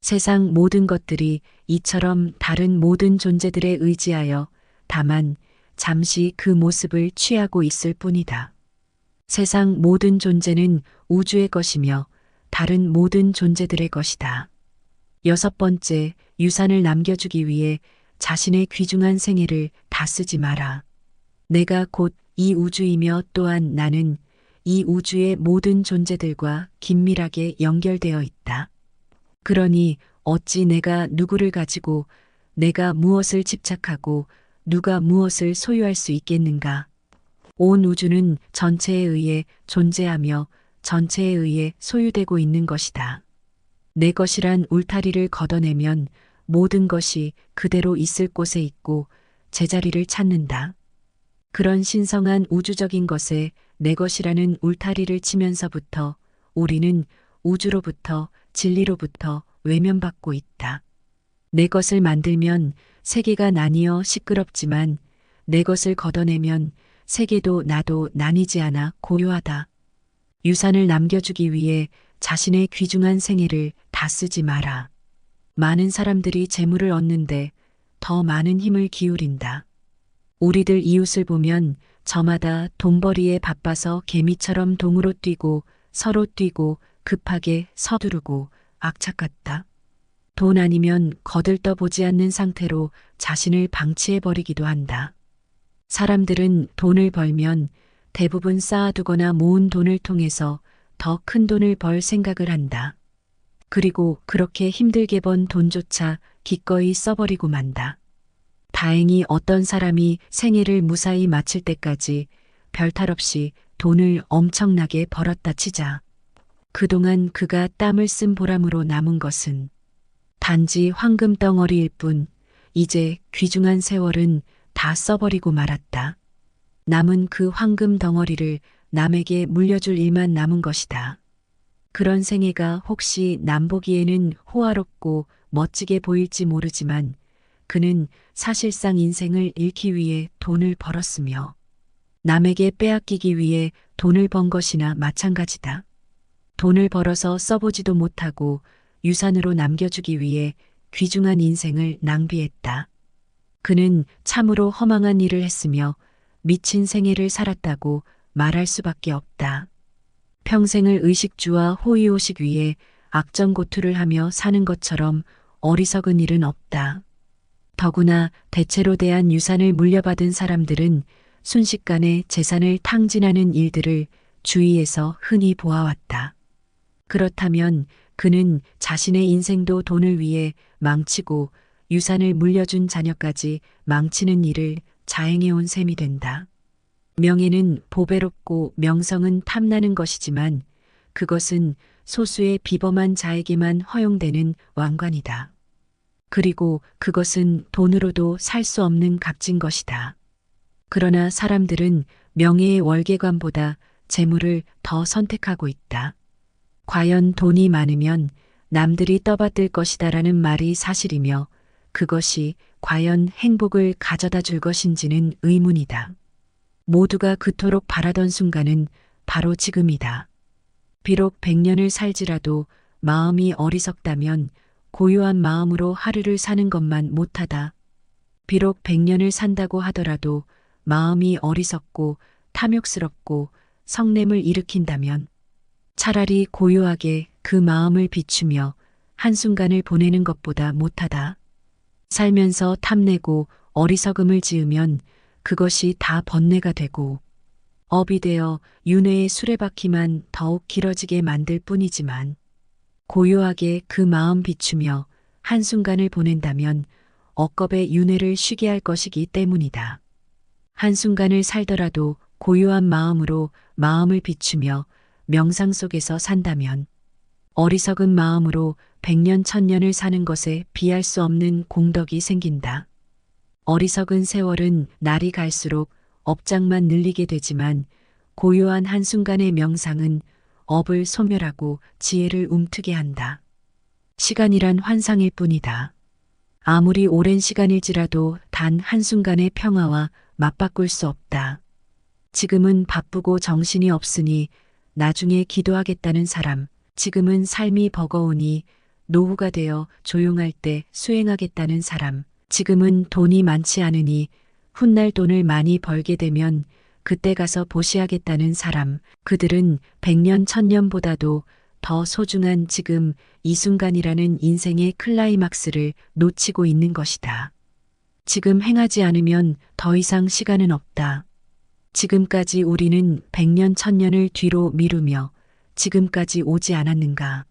세상 모든 것들이 이처럼 다른 모든 존재들에 의지하여 다만 잠시 그 모습을 취하고 있을 뿐이다. 세상 모든 존재는 우주의 것이며 다른 모든 존재들의 것이다. 여섯 번째, 유산을 남겨주기 위해 자신의 귀중한 생애를 다 쓰지 마라. 내가 곧 이 우주이며 또한 나는 이 우주의 모든 존재들과 긴밀하게 연결되어 있다. 그러니 어찌 내가 누구를 가지고 내가 무엇을 집착하고 누가 무엇을 소유할 수 있겠는가. 온 우주는 전체에 의해 존재하며 전체에 의해 소유되고 있는 것이다. 내 것이란 울타리를 걷어내면 모든 것이 그대로 있을 곳에 있고 제자리를 찾는다. 그런 신성한 우주적인 것에 내 것이라는 울타리를 치면서부터 우리는 우주로부터 진리로부터 외면받고 있다. 내 것을 만들면 세계가 나뉘어 시끄럽지만 내 것을 걷어내면 세계도 나도 나뉘지 않아 고요하다. 유산을 남겨주기 위해 자신의 귀중한 생애를 다 쓰지 마라. 많은 사람들이 재물을 얻는데 더 많은 힘을 기울인다. 우리들 이웃을 보면 저마다 돈벌이에 바빠서 개미처럼 동으로 뛰고 서로 뛰고 급하게 서두르고 악착 같다. 돈 아니면 거들떠보지 않는 상태로 자신을 방치해버리기도 한다. 사람들은 돈을 벌면 대부분 쌓아두거나 모은 돈을 통해서 더 큰 돈을 벌 생각을 한다. 그리고 그렇게 힘들게 번 돈조차 기꺼이 써버리고 만다. 다행히 어떤 사람이 생애를 무사히 마칠 때까지 별탈 없이 돈을 엄청나게 벌었다 치자. 그동안 그가 땀을 쓴 보람으로 남은 것은 단지 황금 덩어리일 뿐 이제 귀중한 세월은 다 써버리고 말았다. 남은 그 황금 덩어리를 남에게 물려줄 일만 남은 것이다. 그런 생애가 혹시 남보기에는 호화롭고 멋지게 보일지 모르지만 그는 사실상 인생을 잃기 위해 돈을 벌었으며 남에게 빼앗기기 위해 돈을 번 것이나 마찬가지다. 돈을 벌어서 써보지도 못하고 유산으로 남겨주기 위해 귀중한 인생을 낭비했다. 그는 참으로 허망한 일을 했으며 미친 생애를 살았다고 말할 수밖에 없다. 평생을 의식주와 호의호식 위에 악전고투를 하며 사는 것처럼 어리석은 일은 없다. 더구나 대체로 대한 유산을 물려받은 사람들은 순식간에 재산을 탕진하는 일들을 주위에서 흔히 보아왔다. 그렇다면 그는 자신의 인생도 돈을 위해 망치고 유산을 물려준 자녀까지 망치는 일을 자행해온 셈이 된다. 명예는 보배롭고 명성은 탐나는 것이지만 그것은 소수의 비범한 자에게만 허용되는 왕관이다. 그리고 그것은 돈으로도 살 수 없는 값진 것이다. 그러나 사람들은 명예의 월계관보다 재물을 더 선택하고 있다. 과연 돈이 많으면 남들이 떠받들 것이다라는 말이 사실이며 그것이 과연 행복을 가져다 줄 것인지는 의문이다. 모두가 그토록 바라던 순간은 바로 지금이다. 비록 100년을 살지라도 마음이 어리석다면 고요한 마음으로 하루를 사는 것만 못하다. 비록 100년을 산다고 하더라도 마음이 어리석고 탐욕스럽고 성냄을 일으킨다면 차라리 고요하게 그 마음을 비추며 한순간을 보내는 것보다 못하다. 살면서 탐내고 어리석음을 지으면 그것이 다 번뇌가 되고 업이 되어 윤회의 수레바퀴만 더욱 길어지게 만들 뿐이지만 고요하게 그 마음 비추며 한순간을 보낸다면 억겁의 윤회를 쉬게 할 것이기 때문이다. 한순간을 살더라도 고요한 마음으로 마음을 비추며 명상 속에서 산다면 어리석은 마음으로 100년 1000년을 사는 것에 비할 수 없는 공덕이 생긴다. 어리석은 세월은 날이 갈수록 업장만 늘리게 되지만 고요한 한순간의 명상은 업을 소멸하고 지혜를 움트게 한다. 시간이란 환상일 뿐이다. 아무리 오랜 시간일지라도 단 한순간의 평화와 맞바꿀 수 없다. 지금은 바쁘고 정신이 없으니 나중에 기도하겠다는 사람, 지금은 삶이 버거우니 노후가 되어 조용할 때 수행하겠다는 사람, 지금은 돈이 많지 않으니 훗날 돈을 많이 벌게 되면 그때 가서 보시하겠다는 사람, 그들은 100년 1000년보다도 더 소중한 지금 이 순간이라는 인생의 클라이막스를 놓치고 있는 것이다. 지금 행하지 않으면 더 이상 시간은 없다. 지금까지 우리는 100년 1000년을 뒤로 미루며 지금까지 오지 않았는가.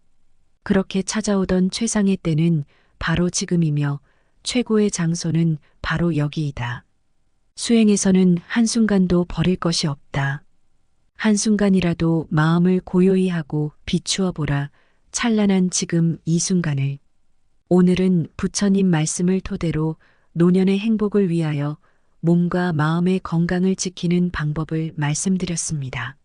그렇게 찾아오던 최상의 때는 바로 지금이며 최고의 장소는 바로 여기이다. 수행에서는 한순간도 버릴 것이 없다. 한순간이라도 마음을 고요히 하고 비추어 보라. 찬란한 지금 이 순간을. 오늘은 부처님 말씀을 토대로 노년의 행복을 위하여 몸과 마음의 건강을 지키는 방법을 말씀드렸습니다.